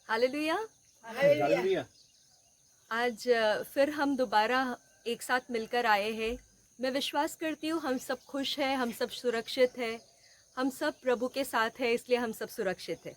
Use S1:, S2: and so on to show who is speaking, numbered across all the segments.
S1: Hallelujah.
S2: Hallelujah.
S1: आज फिर हम दोबारा एक साथ मिलकर आए हैं। मैं विश्वास करती हूँ हम सब खुश हैं, हम सब सुरक्षित हैं, हम सब प्रभु के साथ हैं, इसलिए हम सब सुरक्षित हैं।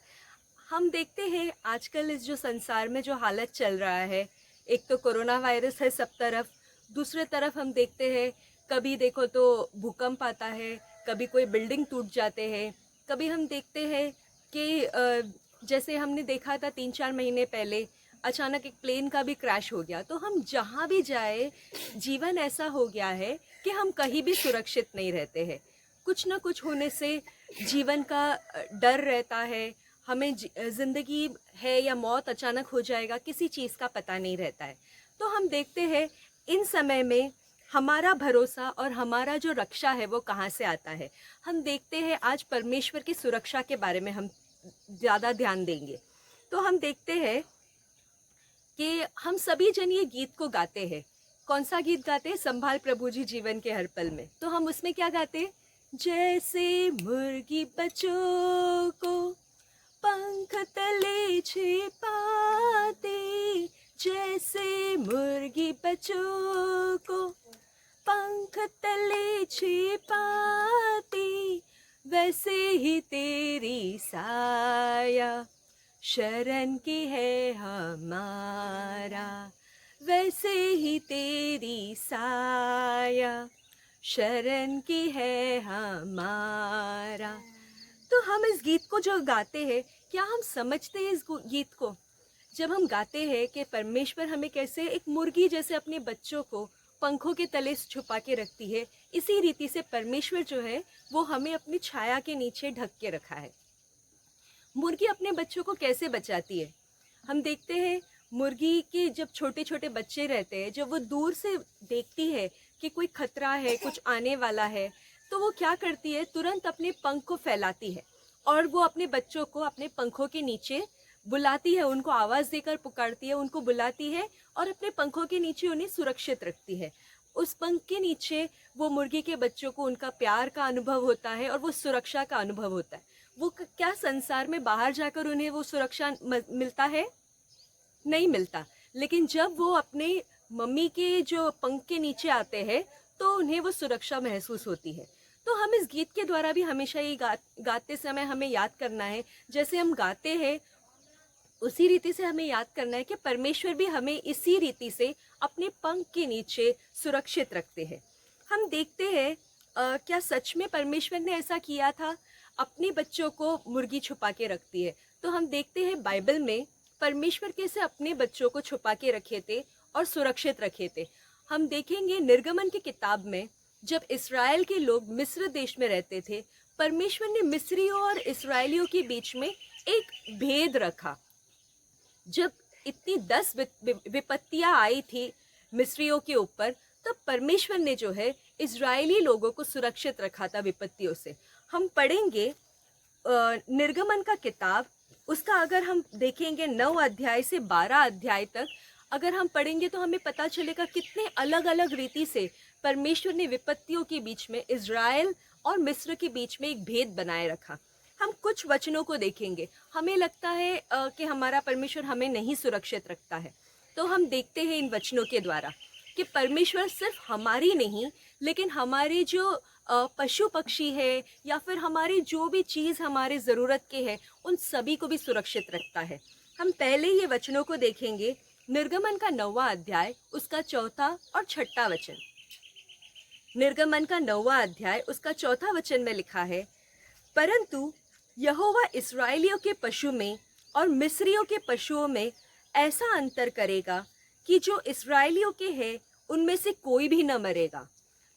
S1: हम देखते हैं आजकल इस जो संसार में जो हालत चल रहा है, एक तो कोरोना वायरस है सब तरफ, दूसरे तरफ हम देखते हैं कभी देखो तो भूकंप आता है, कभी कोई बिल्डिंग टूट जाते हैं, कभी हम देखते हैं कि जैसे हमने देखा था 3-4 महीने पहले अचानक एक प्लेन का भी क्रैश हो गया। तो हम जहाँ भी जाए जीवन ऐसा हो गया है कि हम कहीं भी सुरक्षित नहीं रहते हैं। कुछ ना कुछ होने से जीवन का डर रहता है। हमें ज़िंदगी है या मौत अचानक हो जाएगा, किसी चीज़ का पता नहीं रहता है। तो हम देखते हैं इन समय में हमारा भरोसा और हमारा जो रक्षा है वो कहाँ से आता है। हम देखते हैं आज परमेश्वर की सुरक्षा के बारे में हम ज़्यादा ध्यान देंगे। तो हम देखते हैं कि हम सभी जन ये गीत को गाते हैं। कौन सा गीत गाते हैं? संभाल प्रभु जी जीवन के हर पल में। तो हम उसमें क्या गाते हैं? जैसे मुर्गी बच्चों को पंख तले छिपाते, जैसे मुर्गी बच्चों को पंख तले छिपाते, वैसे ही तेरी साया शरण की है हमारा, वैसे ही तेरी साया शरण की है हमारा। तो हम इस गीत को जो गाते हैं, क्या हम समझते हैं इस गीत को? जब हम गाते हैं कि परमेश्वर हमें कैसे एक मुर्गी जैसे अपने बच्चों को पंखों के तले छुपा के रखती है, इसी रीति से परमेश्वर जो है वो हमें अपनी छाया के नीचे ढक के रखा है। मुर्गी अपने बच्चों को कैसे बचाती है? हम देखते हैं मुर्गी के जब छोटे छोटे बच्चे रहते हैं, जब वो दूर से देखती है कि कोई खतरा है, कुछ आने वाला है, तो वो क्या करती है? तुरंत अपने पंख को फैलाती है और वो अपने बच्चों को अपने पंखों के नीचे बुलाती है, उनको आवाज़ देकर पुकारती है, उनको बुलाती है और अपने पंखों के नीचे उन्हें सुरक्षित रखती है। उस पंख के नीचे वो मुर्गी के बच्चों को उनका प्यार का अनुभव होता है और वो सुरक्षा का अनुभव होता है। वो क्या संसार में बाहर जाकर उन्हें वो सुरक्षा मिलता है? नहीं मिलता। लेकिन जब वो अपने मम्मी के जो पंख के नीचे आते हैं तो उन्हें वो सुरक्षा महसूस होती है। तो हम इस गीत के द्वारा भी हमेशा ये गाते समय हमें याद करना है, जैसे हम गाते हैं उसी रीति से हमें याद करना है कि परमेश्वर भी हमें इसी रीति से अपने पंख के नीचे सुरक्षित रखते हैं। हम देखते हैं क्या सच में परमेश्वर ने ऐसा किया था? अपने बच्चों को मुर्गी छुपा के रखती है। तो हम देखते हैं बाइबल में परमेश्वर कैसे अपने बच्चों को छुपा के रखे थे और सुरक्षित रखे थे। हम देखेंगे निर्गमन की किताब में जब इस्राएल के लोग मिस्र देश में रहते थे, परमेश्वर ने मिस्रियों और इस्राएलियों के बीच में एक भेद रखा। जब इतनी 10 विपत्तियां आई थी मिस्रियों के ऊपर, तब परमेश्वर ने जो है इजरायली लोगों को सुरक्षित रखा था विपत्तियों से। हम पढ़ेंगे निर्गमन का किताब, उसका अगर हम देखेंगे 9 अध्याय से 12 अध्याय तक अगर हम पढ़ेंगे तो हमें पता चलेगा कितने अलग अलग रीति से परमेश्वर ने विपत्तियों के बीच में इजराइल और मिस्र के बीच में एक भेद बनाए रखा। हम कुछ वचनों को देखेंगे, हमें लगता है कि हमारा परमेश्वर हमें नहीं सुरक्षित रखता है, तो हम देखते हैं इन वचनों के द्वारा कि परमेश्वर सिर्फ हमारी नहीं लेकिन हमारे जो पशु पक्षी है या फिर हमारी जो भी चीज़ हमारे ज़रूरत के है उन सभी को भी सुरक्षित रखता है। हम पहले ये वचनों को देखेंगे, निर्गमन का 9वां अध्याय उसका 4था और 6ठा वचन। निर्गमन का 9वां अध्याय उसका 4था वचन में लिखा है, परंतु यहोवा इस्राएलियों के पशु में और मिस्रियों के पशुओं में ऐसा अंतर करेगा कि जो इस्राएलियों के हैं उनमें से कोई भी न मरेगा।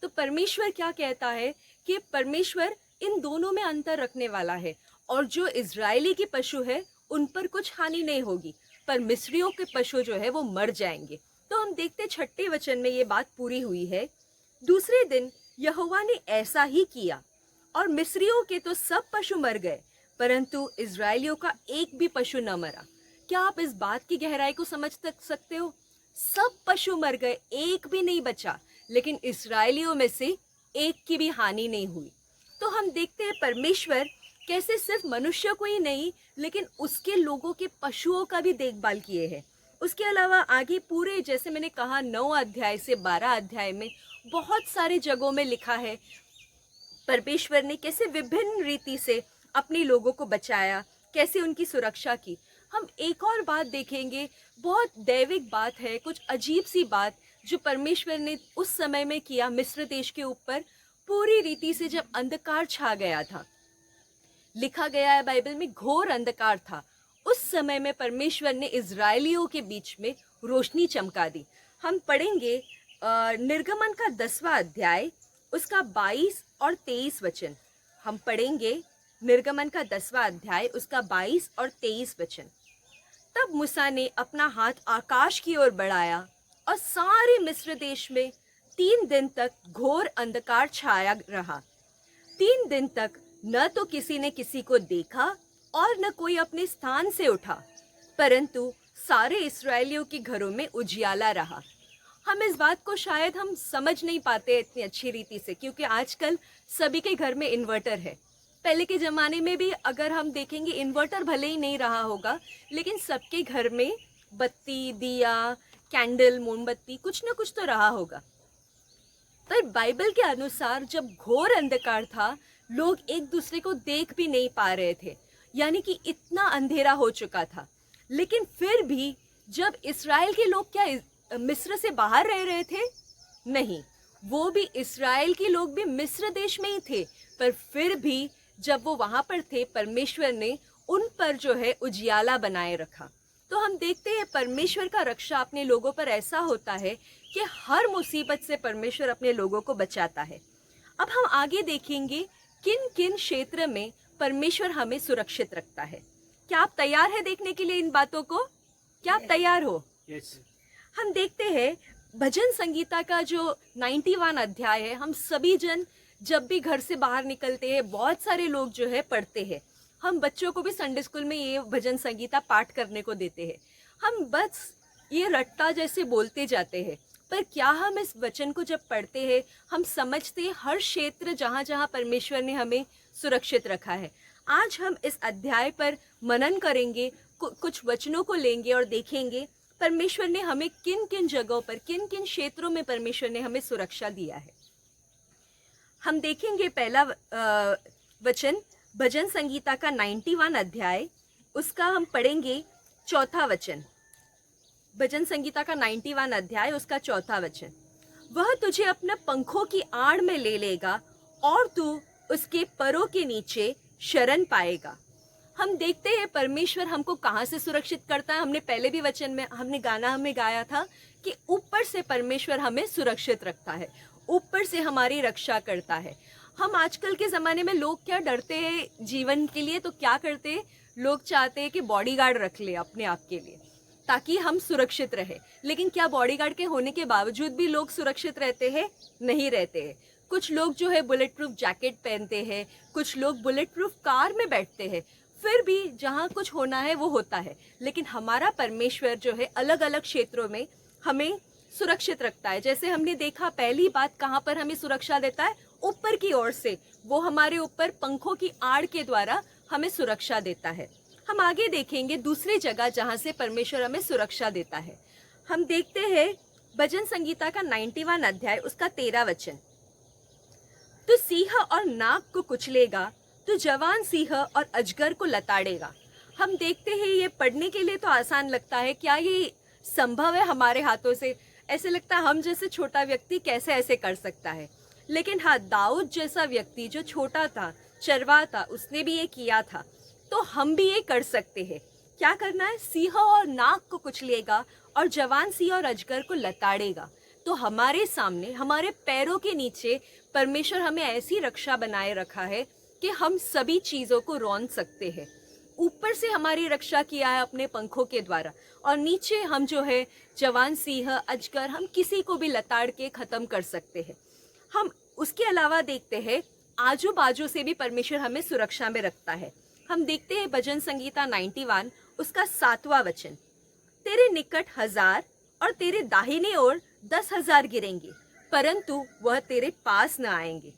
S1: तो परमेश्वर क्या कहता है कि परमेश्वर इन दोनों में अंतर रखने वाला है और जो इजरायली के पशु है उन पर कुछ हानि नहीं होगी, पर मिस्रियों के पशु जो है वो मर जाएंगे। तो हम देखते 6ठे वचन में ये बात पूरी हुई है। दूसरे दिन यहोवा ने ऐसा ही किया और मिस्रियों के तो सब पशु मर गए, परंतु इजरायलियों का एक भी पशु न मरा। क्या आप इस बात की गहराई को समझ सकते हो? सब पशु मर गए, एक भी नहीं बचा, लेकिन इस्राएलियों में से एक की भी हानि नहीं हुई। तो हम देखते हैं परमेश्वर कैसे सिर्फ मनुष्य को ही नहीं लेकिन उसके लोगों के पशुओं का भी देखभाल किए हैं। उसके अलावा आगे पूरे जैसे मैंने कहा 9 अध्याय से 12 अध्याय में बहुत सारे जगहों में लिखा है परमेश्वर ने कैसे विभिन्न रीति से अपने लोगों को बचाया, कैसे उनकी सुरक्षा की। हम एक और बात देखेंगे, बहुत दैविक बात है, कुछ अजीब सी बात जो परमेश्वर ने उस समय में किया मिस्र देश के ऊपर, पूरी रीति से जब अंधकार छा गया था। लिखा गया है बाइबल में घोर अंधकार था, उस समय में परमेश्वर ने इजरायलियों के बीच में रोशनी चमका दी। हम पढ़ेंगे निर्गमन का 10वां अध्याय उसका 22 और 23 वचन। हम पढ़ेंगे निर्गमन का 10वां अध्याय उसका 22 और 23 वचन। तब मूसा ने अपना हाथ आकाश की ओर बढ़ाया और सारे मिस्र देश में 3 दिन तक घोर अंधकार छाया रहा। 3 दिन तक न तो किसी ने किसी को देखा और न कोई अपने स्थान से उठा, परंतु सारे इस्राएलियों के घरों में उजियाला रहा। हम इस बात को शायद हम समझ नहीं पाते इतनी अच्छी रीति से, क्योंकि आजकल सभी के घर में इन्वर्टर है। पहले के ज़माने में भी अगर हम देखेंगे इन्वर्टर भले ही नहीं रहा होगा, लेकिन सबके घर में बत्ती, दिया, कैंडल, मोमबत्ती कुछ ना कुछ तो रहा होगा। पर बाइबल के अनुसार जब घोर अंधकार था, लोग एक दूसरे को देख भी नहीं पा रहे थे, यानी कि इतना अंधेरा हो चुका था। लेकिन फिर भी जब इस्राएल के लोग क्या मिस्र से बाहर रह रहे थे? नहीं, वो भी इस्राएल के लोग भी मिस्र देश में ही थे, पर फिर भी जब वो वहाँ पर थे, परमेश्वर ने उन पर जो है उजियाला बनाए रखा। तो हम देखते हैं परमेश्वर का रक्षा अपने लोगों पर ऐसा होता है कि हर मुसीबत से परमेश्वर अपने लोगों को बचाता है। अब हम आगे देखेंगे किन किन क्षेत्र में परमेश्वर हमें सुरक्षित रखता है। क्या आप तैयार हैं देखने के लिए इन बातों को? क्या आप तैयार हो?
S2: यस।
S1: हम देखते हैं भजन संगीता का जो 91 अध्याय है। हम सभी जन जब भी घर से बाहर निकलते हैं, बहुत सारे लोग जो है पढ़ते हैं। हम बच्चों को भी संडे स्कूल में ये भजन संगीता पाठ करने को देते हैं। हम बस ये रट्टा जैसे बोलते जाते हैं, पर क्या हम इस वचन को जब पढ़ते हैं हम समझते हैं हर क्षेत्र जहाँ जहाँ परमेश्वर ने हमें सुरक्षित रखा है। आज हम इस अध्याय पर मनन करेंगे, कुछ वचनों को लेंगे और देखेंगे परमेश्वर ने हमें किन किन जगहों पर, किन किन क्षेत्रों में परमेश्वर ने हमें सुरक्षा दिया है। हम देखेंगे पहला वचन भजन संगीता का 91 अध्याय, उसका हम पढ़ेंगे 4था वचन। भजन संगीता का 91 अध्याय उसका 4था वचन। वह तुझे अपने पंखों की आड़ में ले लेगा और तू उसके परों के नीचे शरण पाएगा। हम देखते हैं परमेश्वर हमको कहाँ से सुरक्षित करता है। हमने पहले भी वचन में हमने गाना हमें गाया था कि ऊपर से परमेश्वर हमें सुरक्षित रखता है, ऊपर से हमारी रक्षा करता है। हम आजकल के ज़माने में लोग क्या डरते हैं जीवन के लिए, तो क्या करते हैं, लोग चाहते हैं कि बॉडीगार्ड रख ले अपने आप के लिए ताकि हम सुरक्षित रहे। लेकिन क्या बॉडीगार्ड के होने के बावजूद भी लोग सुरक्षित रहते हैं? नहीं रहते हैं। कुछ लोग जो है बुलेट प्रूफ जैकेट पहनते हैं, कुछ लोग बुलेट प्रूफ कार में बैठते हैं, फिर भी जहाँ कुछ होना है वो होता है। लेकिन हमारा परमेश्वर जो है अलग अलग क्षेत्रों में हमें सुरक्षित रखता है। जैसे हमने देखा पहली बात कहाँ पर हमें सुरक्षा देता है? ऊपर की ओर से। वो हमारे ऊपर पंखों की आड़ के द्वारा हमें सुरक्षा देता है। हम आगे देखेंगे दूसरी जगह जहाँ से परमेश्वर हमें सुरक्षा देता है। हम देखते हैं भजन संगीता का 91 अध्याय उसका 13 वचन। तू सिंह और नाग को कुचलेगा, तू जवान सिंह और अजगर को लताड़ेगा। हम देखते हैं ये पढ़ने के लिए तो आसान लगता है, क्या ये संभव है हमारे हाथों से? ऐसे लगता है हम जैसे छोटा व्यक्ति कैसे ऐसे कर सकता है। लेकिन हाँ, दाऊद जैसा व्यक्ति जो छोटा था, चरवाहा था, उसने भी ये किया था, तो हम भी ये कर सकते हैं। क्या करना है? सिंह और नाग को कुचलेगा और जवान सिंह और अजगर को लताड़ेगा। तो हमारे सामने, हमारे पैरों के नीचे परमेश्वर हमें ऐसी रक्षा बनाए रखा है कि हम सभी चीज़ों को रौंद सकते हैं। ऊपर से हमारी रक्षा किया है अपने पंखों के द्वारा, और नीचे हम जो है जवान सिंह, अजगर, हम किसी को भी लताड़ के ख़त्म कर सकते हैं। हम उसके अलावा देखते हैं आजू बाजू से भी परमेश्वर हमें सुरक्षा में रखता है। हम देखते हैं भजन संगीता 91 उसका 7वां वचन। तेरे निकट 1000 और तेरे दाहिने ओर 10,000 गिरेंगे, परंतु वह तेरे पास न आएंगे।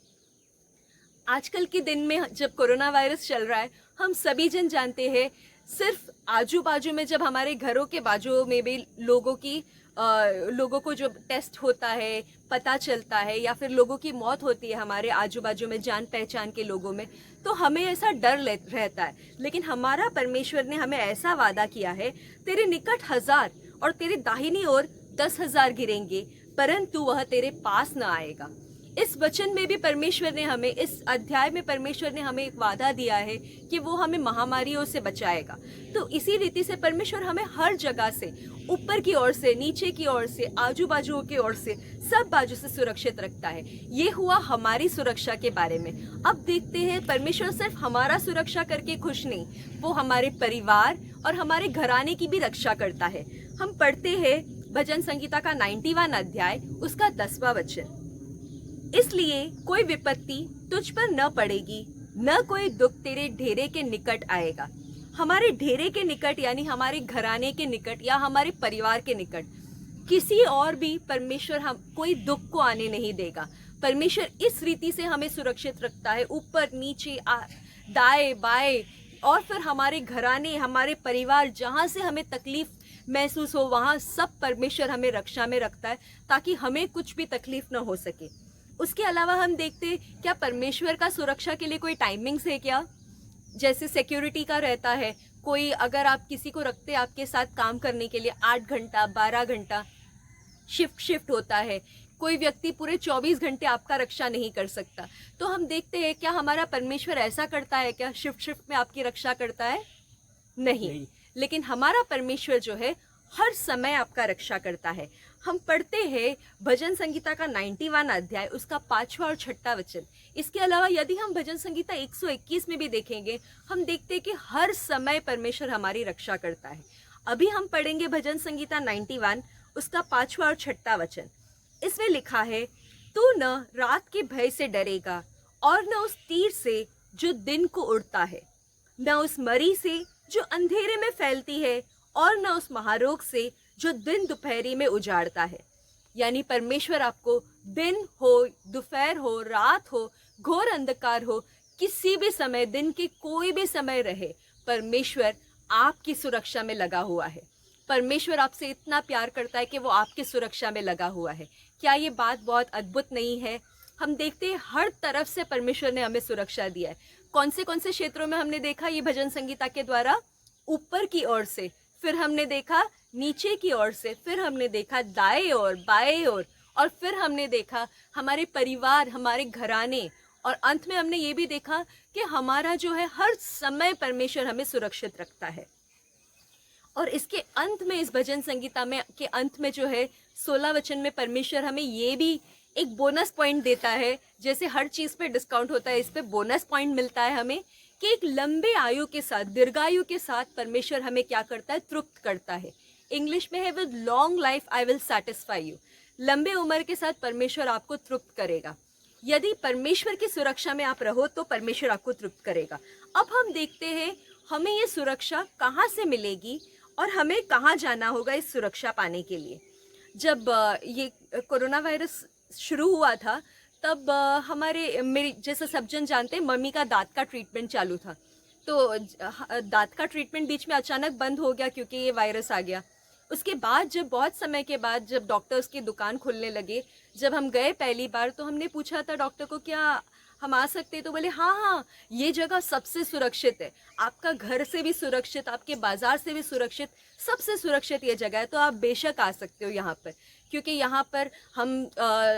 S1: आजकल के दिन में जब कोरोना वायरस चल रहा है, हम सभी जन जानते हैं, सिर्फ आजू बाजू में जब हमारे घरों के बाजू में भी लोगों को जो टेस्ट होता है, पता चलता है, या फिर लोगों की मौत होती है हमारे आजू बाजू में जान पहचान के लोगों में, तो हमें ऐसा डर रहता है। लेकिन हमारा परमेश्वर ने हमें ऐसा वादा किया है, तेरे निकट 1000 और तेरे दाहिनी ओर 10,000 गिरेंगे, परंतु वह तेरे पास न आएगा। इस वचन में भी परमेश्वर ने हमें, इस अध्याय में परमेश्वर ने हमें एक वादा दिया है कि वो हमें महामारियों से बचाएगा। तो इसी रीति से परमेश्वर हमें हर जगह से, ऊपर की ओर से, नीचे की ओर से, आजू बाजू की ओर से, सब बाजू से सुरक्षित रखता है। ये हुआ हमारी सुरक्षा के बारे में। अब देखते हैं, परमेश्वर सिर्फ हमारा सुरक्षा करके खुश नहीं, वो हमारे परिवार और हमारे घराने की भी रक्षा करता है। हम पढ़ते हैं भजन संगीता का 91वां अध्याय, उसका 10वां वचन। इसलिए कोई विपत्ति तुझ पर न पड़ेगी, न कोई दुख तेरे ढेरे के निकट आएगा। हमारे ढेरे के निकट यानी हमारे घराने के निकट या हमारे परिवार के निकट किसी और भी परमेश्वर हम कोई दुख को आने नहीं देगा। परमेश्वर इस रीति से हमें सुरक्षित रखता है, ऊपर नीचे दाएं बाएं, और फिर हमारे घराने, हमारे परिवार, जहाँ से हमें तकलीफ महसूस हो वहाँ सब परमेश्वर हमें रक्षा में रखता है, ताकि हमें कुछ भी तकलीफ न हो सके। उसके अलावा हम देखते हैं, क्या परमेश्वर का सुरक्षा के लिए कोई टाइमिंग्स है क्या? जैसे सिक्योरिटी का रहता है, कोई अगर आप किसी को रखते हैं आपके साथ काम करने के लिए 8 घंटा 12 घंटा शिफ्ट होता है, कोई व्यक्ति पूरे 24 घंटे आपका रक्षा नहीं कर सकता। तो हम देखते हैं, क्या हमारा परमेश्वर ऐसा करता है क्या? शिफ्ट में आपकी रक्षा करता है? नहीं। लेकिन हमारा परमेश्वर जो है हर समय आपका रक्षा करता है। हम पढ़ते हैं भजन संगीता का 91वां अध्याय, उसका 5वां और 6वां वचन। इसके अलावा यदि हम भजन संगीता 121 में भी देखेंगे, हम देखते हैं कि हर समय परमेश्वर हमारी रक्षा करता है। अभी हम पढ़ेंगे भजन संगीता 91, उसका 5वां और 6वां वचन। इसमें लिखा है, तू न रात के भय से डरेगा और न उस तीर से जो दिन को उड़ता है, न उस मरी से जो अंधेरे में फैलती है, और न उस महारोग से जो दिन दोपहरी में उजाड़ता है। यानी परमेश्वर आपको दिन हो, दोपहर हो, रात हो, घोर अंधकार हो, किसी भी समय, दिन के कोई भी समय रहे, परमेश्वर आपकी सुरक्षा में लगा हुआ है। परमेश्वर आपसे इतना प्यार करता है कि वो आपकी सुरक्षा में लगा हुआ है। क्या ये बात बहुत अद्भुत नहीं है? हम देखते हैं हर तरफ से परमेश्वर ने हमें सुरक्षा दिया है। कौन से क्षेत्रों में हमने देखा ये भजन संगीता के द्वारा? ऊपर की ओर से, फिर हमने देखा नीचे की ओर से, फिर हमने देखा दाएं ओर, बाएं ओर, और फिर हमने देखा हमारे परिवार, हमारे घराने, और अंत में हमने ये भी देखा कि हमारा जो है हर समय परमेश्वर हमें सुरक्षित रखता है। और इसके अंत में, इस भजन संगीता में के अंत में जो है 16 वचन में परमेश्वर हमें ये भी एक बोनस पॉइंट देता है। जैसे हर चीज़ पे डिस्काउंट होता है, इस पे बोनस पॉइंट मिलता है हमें, कि एक लंबे आयु के साथ, दीर्घायु के साथ परमेश्वर हमें क्या करता है? तृप्त करता है। इंग्लिश में है, with long life I will satisfy you. लंबे उम्र के साथ परमेश्वर आपको तृप्त करेगा। यदि परमेश्वर की सुरक्षा में आप रहो तो परमेश्वर आपको तृप्त करेगा। अब हम देखते हैं हमें ये सुरक्षा कहाँ से मिलेगी और हमें कहाँ जाना होगा इस सुरक्षा पाने के लिए। जब ये कोरोना वायरस शुरू हुआ था, तब मेरी, जैसे सब जन जानते हैं, मम्मी का दांत का ट्रीटमेंट चालू था। तो दांत का ट्रीटमेंट बीच में अचानक बंद हो गया क्योंकि ये वायरस आ गया। उसके बाद जब बहुत समय के बाद जब डॉक्टर्स की दुकान खुलने लगे, जब हम गए पहली बार, तो हमने पूछा था डॉक्टर को, क्या हम आ सकते हैं? तो बोले हाँ, ये जगह सबसे सुरक्षित है, आपका घर से भी सुरक्षित, आपके बाज़ार से भी सुरक्षित, सबसे सुरक्षित ये जगह है, तो आप बेशक आ सकते हो यहाँ पर। क्योंकि यहाँ पर हम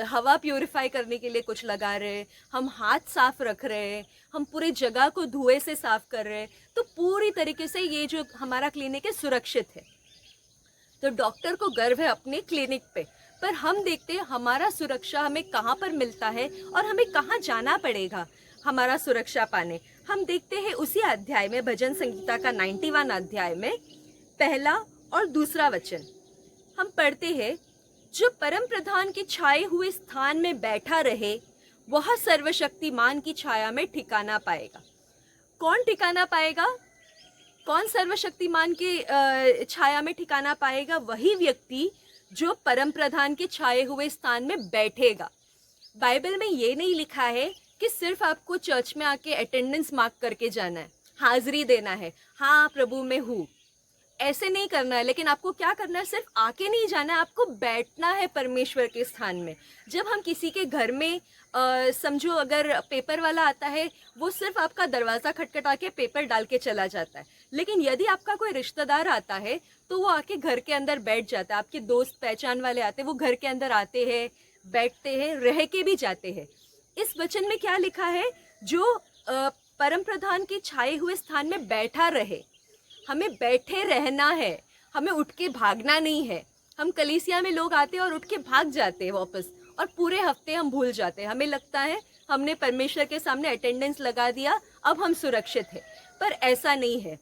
S1: हवा प्यूरिफाई करने के लिए कुछ लगा रहे हैं, हम हाथ साफ रख रहे हैं, हम पूरी जगह को धुएं से साफ कर रहे हैं, तो पूरी तरीके से ये जो हमारा क्लिनिक है सुरक्षित है। तो डॉक्टर को गर्व है अपने क्लिनिक पे, पर हम देखते हैं हमारा सुरक्षा हमें कहाँ पर मिलता है और हमें कहाँ जाना पड़ेगा हमारा सुरक्षा पाने। हम देखते हैं उसी अध्याय में, भजन संगीता का 91वां अध्याय में 1 और 2 वचन हम पढ़ते हैं, जो परम प्रधान के छाए हुए स्थान में बैठा रहे, वह सर्वशक्तिमान की छाया में ठिकाना पाएगा। कौन ठिकाना पाएगा? कौन सर्वशक्तिमान के छाया में ठिकाना पाएगा? वही व्यक्ति जो परम प्रधान के छाए हुए स्थान में बैठेगा। बाइबल में ये नहीं लिखा है कि सिर्फ आपको चर्च में आके अटेंडेंस मार्क करके जाना है, हाजिरी देना है, हाँ प्रभु मैं हूँ, ऐसे नहीं करना है। लेकिन आपको क्या करना है, सिर्फ आके नहीं जाना है, आपको बैठना है परमेश्वर के स्थान में। जब हम किसी के घर में समझो अगर पेपर वाला आता है, वो सिर्फ आपका दरवाज़ा खटखटा के पेपर डाल के चला जाता है। लेकिन यदि आपका कोई रिश्तेदार आता है तो वो आके घर के अंदर बैठ जाता है। आपके दोस्त पहचान वाले आते हैं, वो घर के अंदर आते हैं, बैठते हैं, रह के भी जाते हैं। इस वचन में क्या लिखा है, जो परम प्रधान के छाए हुए स्थान में बैठा रहे। हमें बैठे रहना है, हमें उठ के भागना नहीं है। हम कलीसिया में लोग आते हैं और उठ के भाग जाते हैं वापस, और पूरे हफ्ते हम भूल जाते हैं। हमें लगता है हमने परमेश्वर के सामने अटेंडेंस लगा दिया, अब हम सुरक्षित हैं, पर ऐसा नहीं है।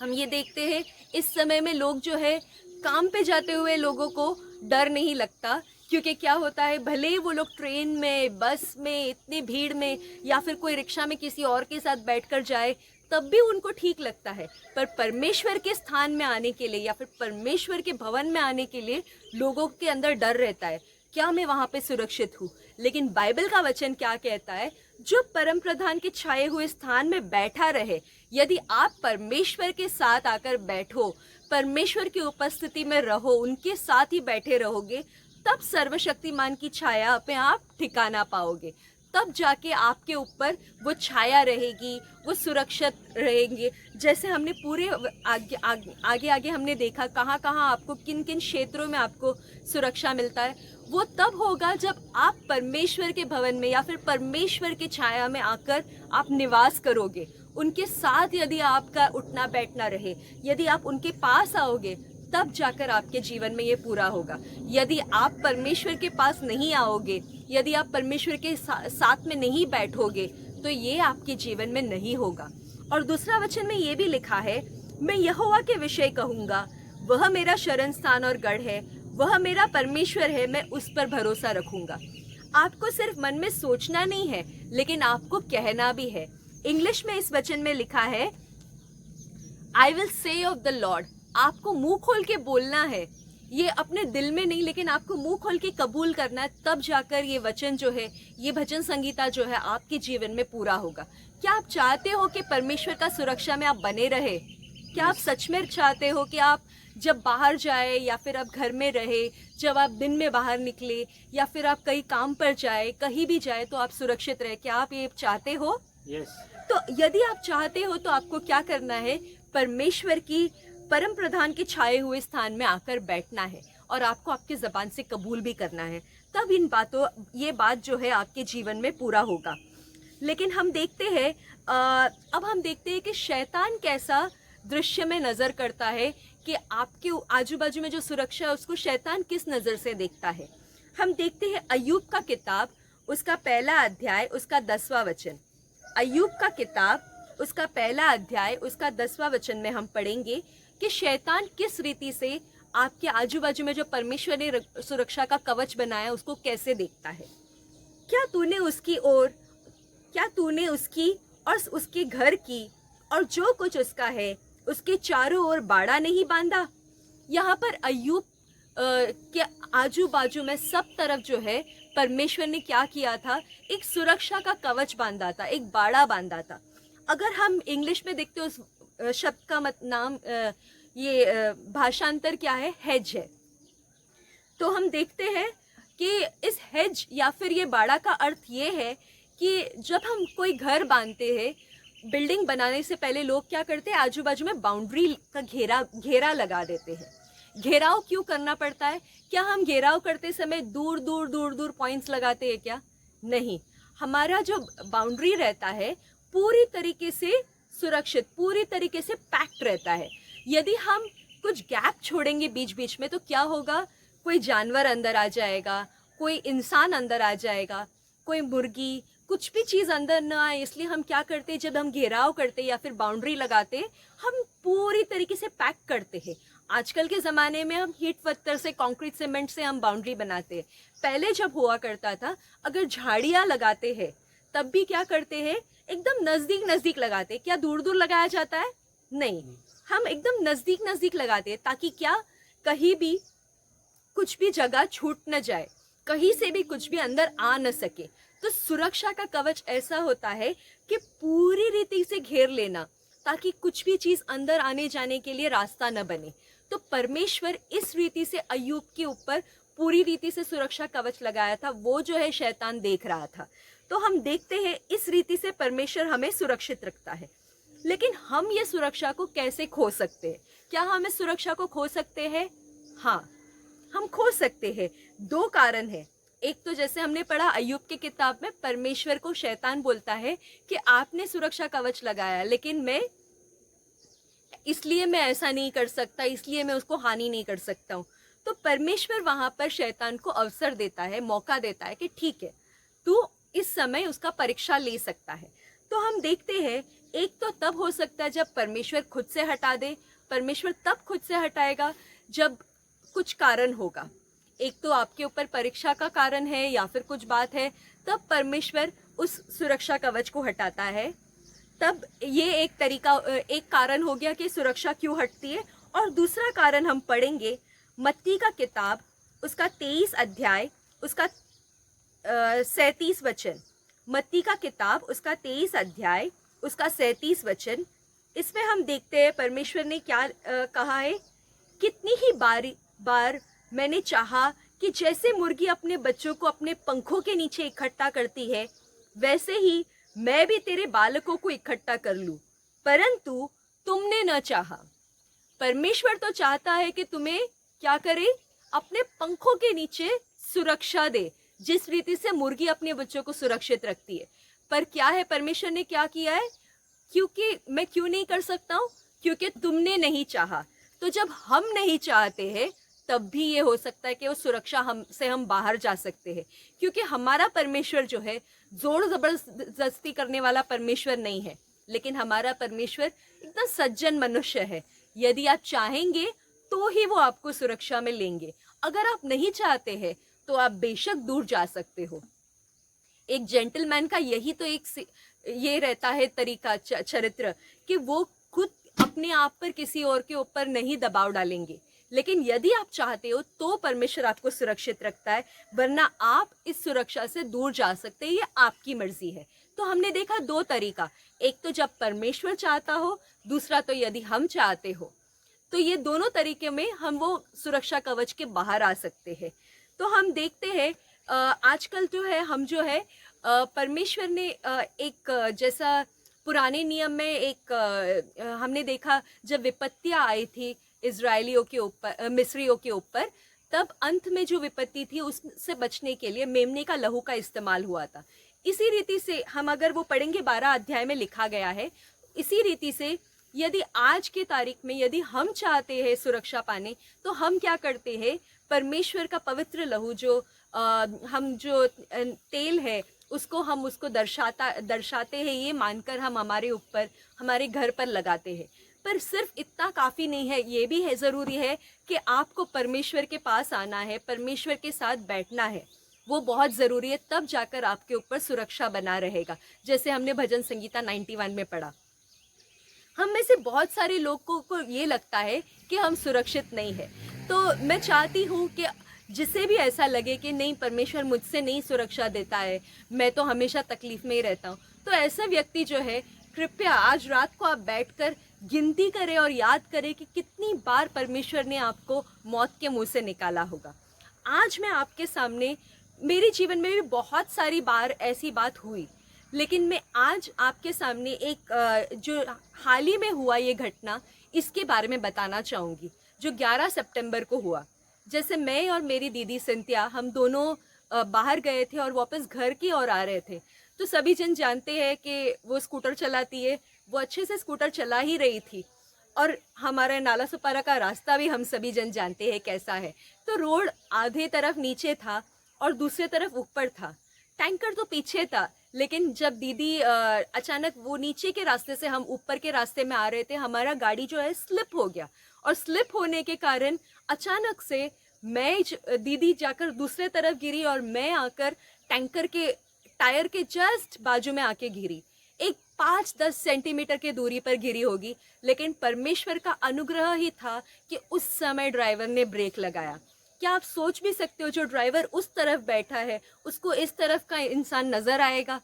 S1: हम ये देखते हैं इस समय में लोग जो है, काम पे जाते हुए लोगों को डर नहीं लगता, क्योंकि क्या होता है, भले ही वो लोग ट्रेन में, बस में, इतनी भीड़ में, या फिर कोई रिक्शा में किसी और के साथ बैठकर जाए, तब भी उनको ठीक लगता है। पर परमेश्वर के स्थान में आने के लिए या फिर परमेश्वर के भवन में आने के लिए लोगों के अंदर डर रहता है, क्या मैं वहाँ पे सुरक्षित हूँ। लेकिन बाइबल का वचन क्या कहता है, जो परम प्रधान के छाए हुए स्थान में बैठा रहे। यदि आप परमेश्वर के साथ आकर बैठो, परमेश्वर की उपस्थिति में रहो, उनके साथ ही बैठे रहोगे, तब सर्वशक्तिमान की छाया पे आप ठिकाना पाओगे। तब जाके आपके ऊपर वो छाया रहेगी, वो सुरक्षित रहेंगे। जैसे हमने पूरे आगे हमने देखा कहाँ कहाँ आपको किन किन क्षेत्रों में आपको सुरक्षा मिलता है। वो तब होगा जब आप परमेश्वर के भवन में या फिर परमेश्वर के छाया में आकर आप निवास करोगे। उनके साथ यदि आपका उठना बैठना रहे, यदि आप उनके पास आओगे, तब जाकर आपके जीवन में ये पूरा होगा। यदि आप परमेश्वर के पास नहीं आओगे, यदि आप परमेश्वर के साथ में नहीं बैठोगे, तो ये आपके जीवन में नहीं होगा। और दूसरा वचन में ये भी लिखा है, मैं यहोवा के विषय कहूँगा, वह मेरा शरण स्थान और गढ़ है, वह मेरा परमेश्वर है, मैं उस पर भरोसा रखूँगा। आपको सिर्फ मन में सोचना नहीं है, लेकिन आपको कहना भी है। इंग्लिश में इस वचन में लिखा है, I will say of the Lord. आपको मुंह खोल के बोलना है, ये अपने दिल में नहीं, लेकिन आपको मुंह खोल के कबूल करना है। तब जाकर ये वचन जो है, ये भजन संगीता जो है, आपके जीवन में पूरा होगा। क्या आप चाहते हो कि परमेश्वर का सुरक्षा में आप बने रहे? क्या आप सच में चाहते हो कि आप जब बाहर जाए या फिर आप घर में रहे, जब आप दिन में बाहर निकले या फिर आप कहीं काम पर जाए, कहीं भी जाए, तो आप सुरक्षित रहे? क्या आप ये चाहते हो? तो यदि आप चाहते हो तो आपको क्या करना है, परमेश्वर की परम प्रधान के छाए हुए स्थान में आकर बैठना है, और आपको आपके ज़बान से कबूल भी करना है। तब ये बात जो है आपके जीवन में पूरा होगा। लेकिन हम देखते हैं, अब हम देखते हैं कि शैतान कैसा दृश्य में नज़र करता है, कि आपके आजू बाजू में जो सुरक्षा है उसको शैतान किस नज़र से देखता है। हम देखते हैं अय्यूब का किताब, उसका पहला अध्याय, उसका 10वां वचन। अय्यूब का किताब, उसका पहला अध्याय, उसका 10वां वचन में हम पढ़ेंगे कि शैतान किस रीति से आपके आजू बाजू में जो परमेश्वर ने सुरक्षा का कवच बनाया उसको कैसे देखता है। क्या तूने उसकी और उसके घर की और जो कुछ उसका है, उसके चारों ओर बाड़ा नहीं बांधा? यहाँ पर अय्यूब के आजू बाजू में सब तरफ जो है परमेश्वर ने क्या किया था, एक सुरक्षा का कवच बांधा था, एक बाड़ा बांधा था। अगर हम इंग्लिश में देखते हो, उस शब्द का ये भाषांतर क्या है, हेज है। तो हम देखते हैं कि इस हेज या फिर ये बाड़ा का अर्थ ये है कि जब हम कोई घर बांधते हैं, बिल्डिंग बनाने से पहले लोग क्या करते हैं, आजू बाजू में बाउंड्री का घेरा लगा देते हैं। घेराव क्यों करना पड़ता है? क्या हम घेराव करते समय दूर दूर पॉइंट्स लगाते हैं क्या? नहीं, हमारा जो बाउंड्री रहता है पूरी तरीके से सुरक्षित, पूरी तरीके से पैक्ड रहता है। यदि हम कुछ गैप छोड़ेंगे बीच बीच में, तो क्या होगा, कोई जानवर अंदर आ जाएगा, कोई इंसान अंदर आ जाएगा, कोई मुर्गी, कुछ भी चीज़ अंदर ना आए। इसलिए हम क्या करते हैं, जब हम घेराव करते या फिर बाउंड्री लगाते, हम पूरी तरीके से पैक करते हैं। आजकल के ज़माने में हम ईंट पत्थर से, कंक्रीट सीमेंट से हम बाउंड्री बनाते हैं। पहले जब हुआ करता था, अगर झाड़ियाँ लगाते हैं तब भी क्या करते हैं, एकदम नज़दीक लगाते। क्या दूर दूर लगाया जाता है? नहीं, हम एकदम नज़दीक लगाते हैं, ताकि क्या, कहीं भी कुछ भी जगह छूट न जाए, कहीं से भी कुछ भी अंदर आ न सके। तो सुरक्षा का कवच ऐसा होता है कि पूरी रीति से घेर लेना, ताकि कुछ भी चीज़ अंदर आने जाने के लिए रास्ता न बने। तो परमेश्वर इस रीति से अय्यूब के ऊपर पूरी रीति से सुरक्षा कवच लगाया था, वो जो है शैतान देख रहा था। तो हम देखते हैं इस रीति से परमेश्वर हमें सुरक्षित रखता है। लेकिन हम ये सुरक्षा को कैसे खो सकते हैं? क्या हम इस सुरक्षा को खो सकते हैं? हाँ, हम खो सकते हैं। दो कारण है। एक तो जैसे हमने पढ़ा अय्यूब की किताब में, परमेश्वर को शैतान बोलता है कि आपने सुरक्षा कवच लगाया, लेकिन इसलिए मैं ऐसा नहीं कर सकता, इसलिए मैं उसको हानि नहीं कर सकता हूँ। तो परमेश्वर वहां पर शैतान को अवसर देता है, मौका देता है कि ठीक है, तू इस समय उसका परीक्षा ले सकता है। तो हम देखते हैं, एक तो तब हो सकता है जब परमेश्वर खुद से हटा दे। परमेश्वर तब खुद से हटाएगा जब कुछ कारण होगा। एक तो आपके ऊपर परीक्षा का कारण है या फिर कुछ बात है, तब परमेश्वर उस सुरक्षा कवच को हटाता है। तब ये एक कारण हो गया कि सुरक्षा क्यों हटती है। और दूसरा कारण हम पढ़ेंगे मत्ती का किताब, उसका 23 अध्याय, उसका 37 वचन। मत्ती का किताब, उसका 23 अध्याय, उसका 37 वचन। इसमें हम देखते हैं परमेश्वर ने क्या कहा है। कितनी ही बार मैंने चाहा कि जैसे मुर्गी अपने बच्चों को अपने पंखों के नीचे इकट्ठा करती है, वैसे ही मैं भी तेरे बालकों को इकट्ठा कर लूं, परंतु तुमने न चाहा। परमेश्वर तो चाहता है कि तुम्हें क्या करे, अपने पंखों के नीचे सुरक्षा दे, जिस रीति से मुर्गी अपने बच्चों को सुरक्षित रखती है। पर क्या है, परमेश्वर ने क्या किया है? क्योंकि मैं क्यों नहीं कर सकता हूँ? क्योंकि तुमने नहीं चाहा। तो जब हम नहीं चाहते हैं, तब भी ये हो सकता है कि वो सुरक्षा हम बाहर जा सकते हैं। क्योंकि हमारा परमेश्वर जो है, जोर जबरदस्ती करने वाला परमेश्वर नहीं है, लेकिन हमारा परमेश्वर एकदम सज्जन मनुष्य है। यदि आप चाहेंगे तो ही वो आपको सुरक्षा में लेंगे। अगर आप नहीं चाहते हैं तो आप बेशक दूर जा सकते हो। एक जेंटलमैन का यही तो ये रहता है तरीका, चरित्र, कि वो खुद अपने आप पर किसी और के ऊपर नहीं दबाव डालेंगे। लेकिन यदि आप चाहते हो तो परमेश्वर आपको सुरक्षित रखता है, वरना आप इस सुरक्षा से दूर जा सकते हैं। ये आपकी मर्जी है। तो हमने देखा दो तरीका, एक तो जब परमेश्वर चाहता हो, दूसरा तो यदि हम चाहते हो। तो ये दोनों तरीके में हम वो सुरक्षा कवच के बाहर आ सकते हैं। तो हम देखते हैं आजकल जो है, हम जो है परमेश्वर ने एक जैसा पुराने नियम में एक हमने देखा, जब विपत्तियां आई थी इजरायलियों के ऊपर, मिस्रियों के ऊपर, तब अंत में जो विपत्ति थी उससे बचने के लिए मेमने का लहू का इस्तेमाल हुआ था। इसी रीति से हम अगर वो पढ़ेंगे, 12 अध्याय में लिखा गया है। इसी रीति से यदि आज के तारीख में यदि हम चाहते हैं सुरक्षा पाने, तो हम क्या करते हैं, परमेश्वर का पवित्र लहू जो हम जो तेल है उसको दर्शाते हैं, ये मानकर हम हमारे ऊपर, हमारे घर पर लगाते हैं। पर सिर्फ इतना काफ़ी नहीं है, ये भी है ज़रूरी है कि आपको परमेश्वर के पास आना है, परमेश्वर के साथ बैठना है। वो बहुत ज़रूरी है, तब जाकर आपके ऊपर सुरक्षा बना रहेगा। जैसे हमने भजन संगीता 91 में पढ़ा। हम में से बहुत सारे लोगों को ये लगता है कि हम सुरक्षित नहीं है। तो मैं चाहती हूँ कि जिसे भी ऐसा लगे कि नहीं, परमेश्वर मुझसे नहीं सुरक्षा देता है, मैं तो हमेशा तकलीफ में ही रहता हूँ, तो ऐसा व्यक्ति जो है, कृपया आज रात को आप बैठकर गिनती करें और याद करें कि कितनी बार परमेश्वर ने आपको मौत के मुंह से निकाला होगा। आज मैं आपके सामने, मेरे जीवन में भी बहुत सारी बार ऐसी बात हुई, लेकिन मैं आज आपके सामने एक जो हाल ही में हुआ ये घटना, इसके बारे में बताना चाहूँगी, जो 11 सितंबर को हुआ। जैसे मैं और मेरी दीदी सिंथिया, हम दोनों बाहर गए थे और वापस घर की ओर आ रहे थे। तो सभी जन जानते हैं कि वो स्कूटर चलाती है, वो अच्छे से स्कूटर चला ही रही थी। और हमारा नाला सुपारा का रास्ता भी हम सभी जन जानते हैं कैसा है। तो रोड आधे तरफ नीचे था और दूसरे तरफ ऊपर था। टैंकर तो पीछे था, लेकिन जब दीदी अचानक वो नीचे के रास्ते से हम ऊपर के रास्ते में आ रहे थे, हमारा गाड़ी जो है स्लिप हो गया। और स्लिप होने के कारण अचानक से दीदी जाकर दूसरे तरफ गिरी और मैं आकर टैंकर के टायर के जस्ट बाजू में आके गिरी। एक 5-10 सेंटीमीटर की दूरी पर गिरी होगी, लेकिन परमेश्वर का अनुग्रह ही था कि उस समय ड्राइवर ने ब्रेक लगाया। क्या आप सोच भी सकते हो जो ड्राइवर उस तरफ बैठा है उसको इस तरफ का इंसान नज़र आएगा?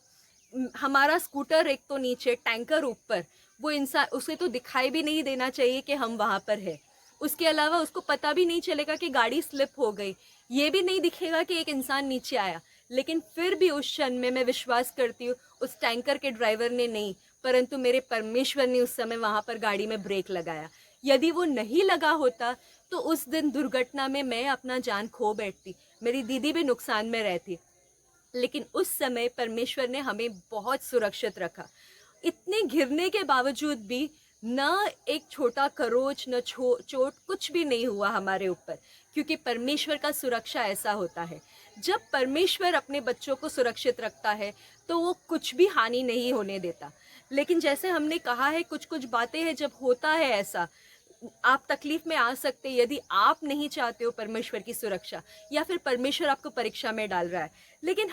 S1: हमारा स्कूटर एक तो नीचे, टैंकर ऊपर, वो इंसान उसे तो दिखाई भी नहीं देना चाहिए कि हम वहाँ पर हैं। उसके अलावा उसको पता भी नहीं चलेगा कि गाड़ी स्लिप हो गई, ये भी नहीं दिखेगा कि एक इंसान नीचे आया। लेकिन फिर भी उस क्षण में मैं विश्वास करती हूँ उस टैंकर के ड्राइवर ने नहीं, परंतु मेरे परमेश्वर ने उस समय वहाँ पर गाड़ी में ब्रेक लगाया। यदि वो नहीं लगा होता तो उस दिन दुर्घटना में मैं अपना जान खो बैठती, मेरी दीदी भी नुकसान में रहती। लेकिन उस समय परमेश्वर ने हमें बहुत सुरक्षित रखा। इतने घिरने के बावजूद भी न एक छोटा खरोच न चोट कुछ भी नहीं हुआ हमारे ऊपर, क्योंकि परमेश्वर का सुरक्षा ऐसा होता है। जब परमेश्वर अपने बच्चों को सुरक्षित रखता है तो वो कुछ भी हानि नहीं होने देता। लेकिन जैसे हमने कहा है, कुछ कुछ बातें हैं, जब होता है ऐसा आप तकलीफ में आ सकते हैं यदि आप नहीं चाहते हो परमेश्वर की सुरक्षा, या फिर परमेश्वर आपको परीक्षा में डाल रहा है। लेकिन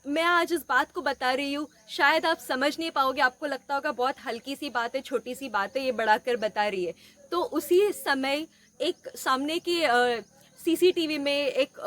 S1: मैं आज इस बात को बता रही हूँ, शायद आप समझ नहीं पाओगे, आपको लगता होगा बहुत हल्की सी बात है, छोटी सी बात है, ये बढ़ाकर बता रही है। तो उसी समय एक सामने की सीसीटीवी में एक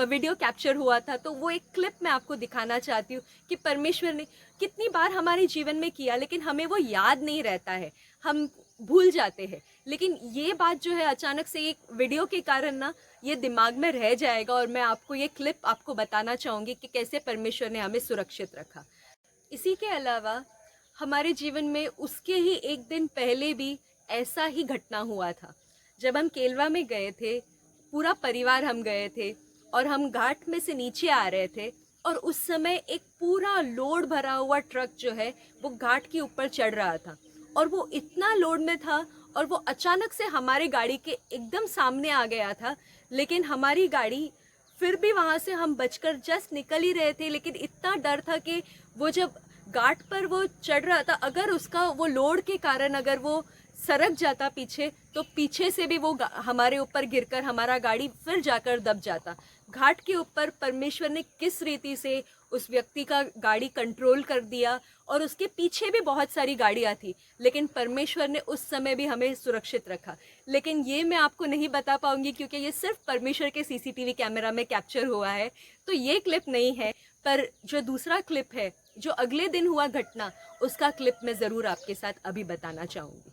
S1: वीडियो कैप्चर हुआ था, तो वो एक क्लिप मैं आपको दिखाना चाहती हूँ कि परमेश्वर ने कितनी बार हमारे जीवन में किया, लेकिन हमें वो याद नहीं रहता है, हम भूल जाते हैं। लेकिन ये बात जो है अचानक से एक वीडियो के कारण ना ये दिमाग में रह जाएगा, और मैं आपको ये क्लिप आपको बताना चाहूँगी कि कैसे परमेश्वर ने हमें सुरक्षित रखा। इसी के अलावा हमारे जीवन में उसके ही एक दिन पहले भी ऐसा ही घटना हुआ था। जब हम केलवा में गए थे, पूरा परिवार हम गए थे और हम घाट में से नीचे आ रहे थे, और उस समय एक पूरा लोड भरा हुआ ट्रक जो है वो घाट के ऊपर चढ़ रहा था, और वो इतना लोड में था और वो अचानक से हमारी गाड़ी के एकदम सामने आ गया था। लेकिन हमारी गाड़ी फिर भी वहाँ से हम बचकर जस्ट निकल ही रहे थे, लेकिन इतना डर था कि वो जब घाट पर वो चढ़ रहा था, अगर उसका वो लोड के कारण अगर वो सरक जाता पीछे, तो पीछे से भी वो हमारे ऊपर गिरकर हमारा गाड़ी फिर जाकर दब जाता। घाट के ऊपर परमेश्वर ने किस रीति से उस व्यक्ति का गाड़ी कंट्रोल कर दिया, और उसके पीछे भी बहुत सारी गाड़ियाँ थी, लेकिन परमेश्वर ने उस समय भी हमें सुरक्षित रखा। लेकिन ये मैं आपको नहीं बता पाऊंगी क्योंकि ये सिर्फ परमेश्वर के सीसीटीवी कैमरा में कैप्चर हुआ है, तो ये क्लिप नहीं है। पर जो दूसरा क्लिप है, जो अगले दिन हुआ घटना, उसका क्लिप मैं ज़रूर आपके साथ अभी बताना चाहूँगी।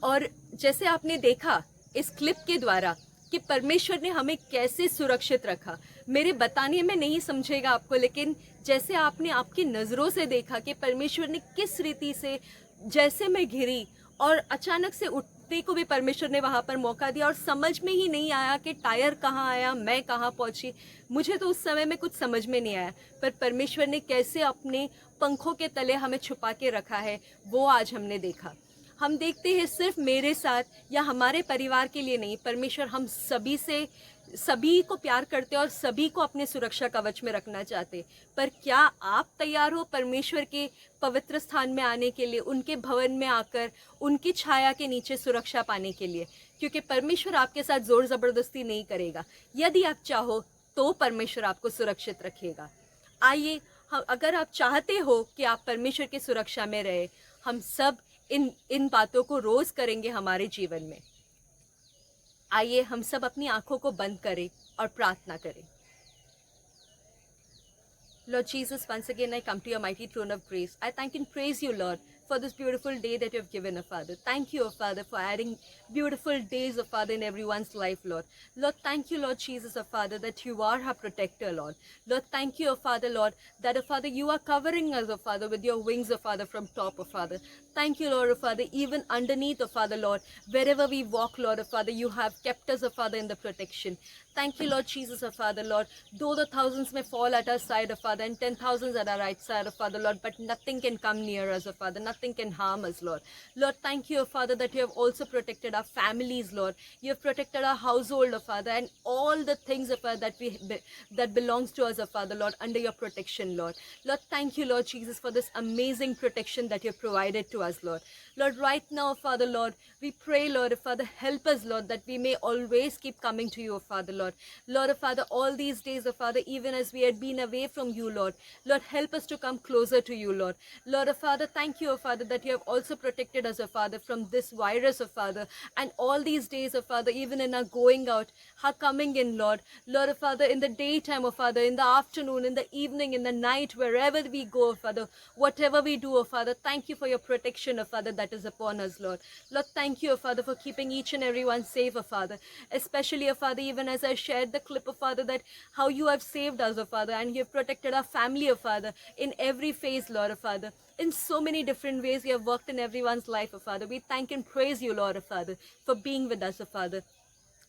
S1: और जैसे आपने देखा इस क्लिप के द्वारा कि परमेश्वर ने हमें कैसे सुरक्षित रखा, मेरे बताने में नहीं समझेगा आपको, लेकिन जैसे आपने आपकी नज़रों से देखा कि परमेश्वर ने किस रीति से, जैसे मैं घिरी और अचानक से उठने को भी परमेश्वर ने वहाँ पर मौका दिया, और समझ में ही नहीं आया कि टायर कहाँ आया, मैं कहाँ पहुँची। मुझे तो उस समय में कुछ समझ में नहीं आया, पर परमेश्वर ने कैसे अपने पंखों के तले हमें छुपा के रखा है, वो आज हमने देखा। हम देखते हैं सिर्फ मेरे साथ या हमारे परिवार के लिए नहीं, परमेश्वर हम सभी को प्यार करते और सभी को अपने सुरक्षा कवच में रखना चाहते। पर क्या आप तैयार हो परमेश्वर के पवित्र स्थान में आने के लिए, उनके भवन में आकर उनकी छाया के नीचे सुरक्षा पाने के लिए? क्योंकि परमेश्वर आपके साथ जोर ज़बरदस्ती नहीं करेगा। यदि आप चाहो तो परमेश्वर आपको सुरक्षित रखेगा। आइए, अगर आप चाहते हो कि आप परमेश्वर की सुरक्षा में रहे, हम सब इन बातों को रोज करेंगे हमारे जीवन में। आइए हम सब अपनी आंखों को बंद करें और प्रार्थना करें। Lord Jesus, once again I come to your mighty throne of grace. I thank and praise you, Lord, for this beautiful day that you have given, O Father. Thank you, O Father, for adding beautiful days, O Father, in everyone's life, Lord. Lord, thank you, Lord Jesus, O Father, that you are our protector, Lord. Lord, thank you, O Father, Lord, that, O Father, you are covering us, O Father, with your wings, O Father, from top, O Father. Thank you, Lord, O Father, even underneath, O Father, Lord, wherever we walk, Lord, O Father, you have kept us, O Father, in the protection. Thank you, Lord Jesus, O Father, Lord. Though the thousands may fall at our side, O Father, and 10,000s at our right side, O Father, Lord, but nothing can come near us, O Father. nothing can harm us, Lord. Lord, thank you, O Father, that you have also protected our families, Lord. You have protected our household, O Father, and all the things, O Father, that belongs to us, O Father, Lord, under your protection, Lord. Lord, thank you, Lord Jesus, for this amazing protection that you have provided to us, Lord. Lord, right now, Father, Lord, we pray, Lord, Father, help us, Lord, that we may always keep coming to you, O Father, Lord. Lord, Father, all these days, O Father, even as we had been away from you, Lord, Lord, help us to come closer to you, Lord. Lord, Father, thank you, O Father, that you have also protected us, O Father, from this virus, O Father, and all these days, O Father, even in our going out, our coming in, Lord. Lord, Father, in the daytime, O Father, in the afternoon, in the evening, in the night, wherever we go, O Father, whatever we do, O Father, thank you for your protection, O Father, that is upon us, Lord. Lord, thank you, O Father, for keeping each and every one safe, O Father. Especially, O Father, even as I shared the clip, O Father, that how you have saved us, O Father, and you have protected our family, O Father, in every phase, Lord, O Father. In so many different ways, you have worked in everyone's life, O Father. We thank and praise you, Lord, O Father, for being with us, O Father.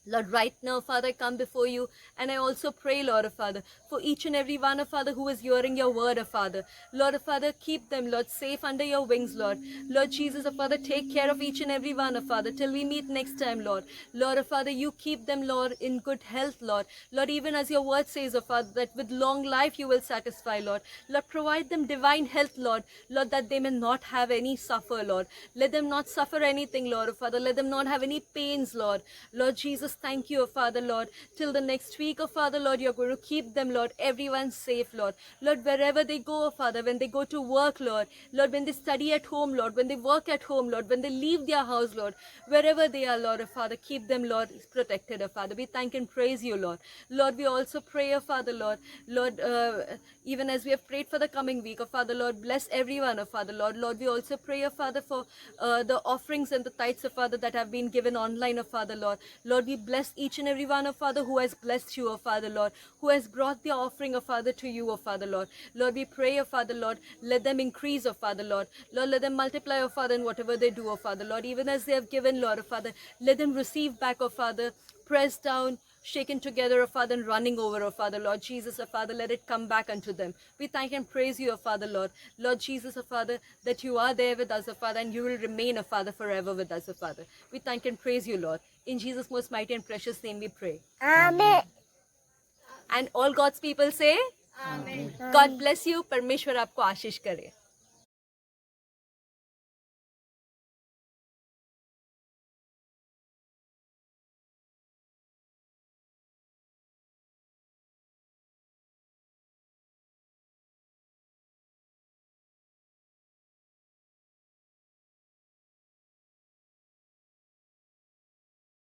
S1: Lord, right now, Father, I come before you and I also pray, Lord, of Father, for each and every one, of Father, who is hearing your word, of Father. Lord, of Father, keep them, Lord, safe under your wings, Lord. Lord Jesus, of Father, take care of each and every one, of Father, till we meet next time, Lord. Lord, of Father, you keep them, Lord, in good health, Lord. Lord, even as your word says, of Father, that with long life you will satisfy, Lord. Lord, provide them divine health, Lord. Lord, that they may not have any suffer, Lord. Let them not suffer anything, Lord, of Father. Let them not have any pains, Lord. Lord Jesus, thank you, O Father, Lord. Till the next week, O Father, Lord, you're going to keep them, Lord. Everyone safe, Lord. Lord, wherever they go, O Father, when they go to work, Lord. Lord, when they study at home, Lord. When they work at home, Lord. When they leave their house, Lord. Wherever they are, Lord, O Father, keep them, Lord, protected, O Father. We thank and praise you, Lord. Lord, we also pray, O Father, Lord. Lord, even as we have prayed for the coming week, O Father, Lord, bless everyone, O Father, Lord. Lord, we also pray, O Father, for the offerings and the tithes, O Father, that have been given online, O Father, Lord. Lord, we bless each and every one, O Father, who has blessed you, O Father, Lord, who has brought their offering, O Father, to you, O Father, Lord. Lord, we pray, O Father, Lord, let them increase, O Father, Lord. Lord, let them multiply, O Father, in whatever they do, O Father, Lord. Even as they have given, Lord, O Father, let them receive back, O Father, pressed down, shaken together, O Father, and running over, O Father, Lord Jesus, O Father, let it come back unto them. We thank and praise you, O Father, Lord. Lord Jesus, O Father, that you are there with us, O Father, and you will remain, O Father, forever with us, O Father. We thank and praise you, Lord. In Jesus' most mighty and precious name we pray.
S2: Amen.
S1: And all God's people say,
S3: Amen.
S1: God bless you. परमेश्वर आपको आशीष करे.